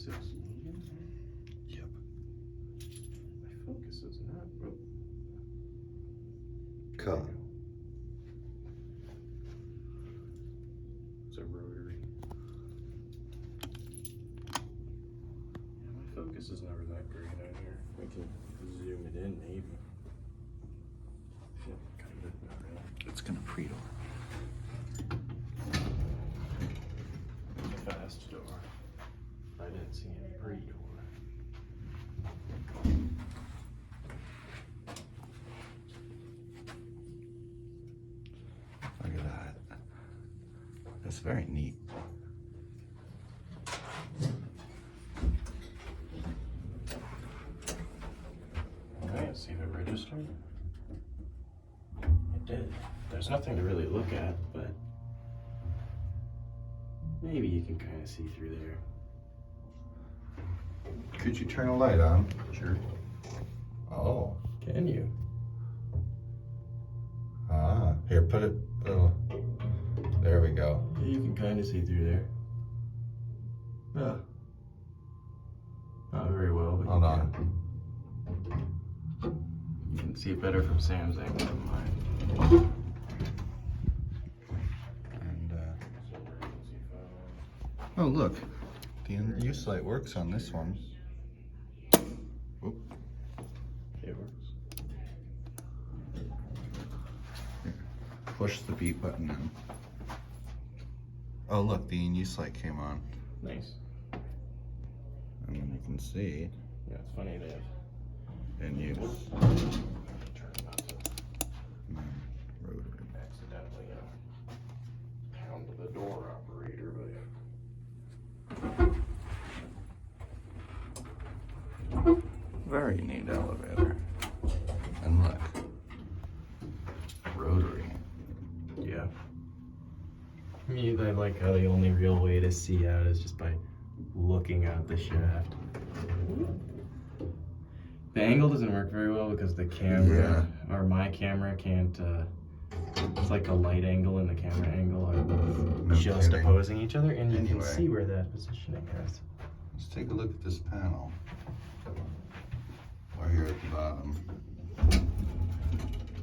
focus is Logan? Yep. My focus is not. Oh. Cut. It's a rotary. Yeah, my focus is never that great on here. I can zoom it in maybe. Yeah, kind of, not really. It's gonna pre-door. It's a fast door. I didn't see any pre-door. Look at that. That's very neat. Okay, let's see if it registered. It did. There's nothing to really look at, but maybe you can kind of see through there. Could you turn a light on? Sure. Oh. Can you? Ah. Here, put it. There we go. Yeah, you can kind of see through there. Yeah. Not very well, but Hold you on. can. You can see it better from Sam's angle than mine. And oh, look. The use light works on this one. Whoop. It works. Here. Push the beat button now. Oh, look, the use light came on. Nice. And then you can see Yeah, it's funny they have. in use. Try not to Rotary. accidentally pound the door operator, but Very neat elevator. And look. Rotary. yeah. I mean, I like how the only real way to see out is just by looking out the shaft. The angle doesn't work very well because the camera, or my camera can't, it's like a light angle and the camera angle are both No just kidding. opposing each other, and you can Anyway. see where that positioning is. Let's take a look at this panel. Or here at the bottom.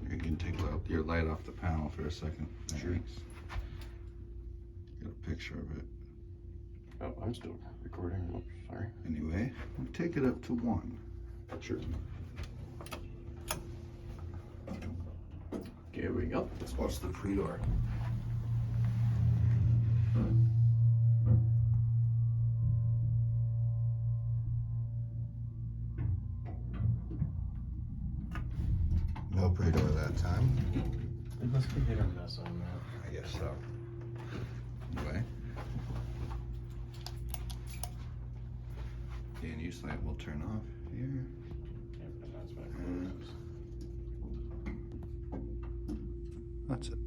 You can take your light off the panel for a second. Sure. Thanks. Get a picture of it. Oh, I'm still recording. Oops, sorry. Anyway, we'll take it up to 1. Sure. Here we go. Let's watch the pre-door. No pre-door that time. It must be hit or miss on that. I guess so. Anyway. The use light will turn off here. Yep, and that's my That's it.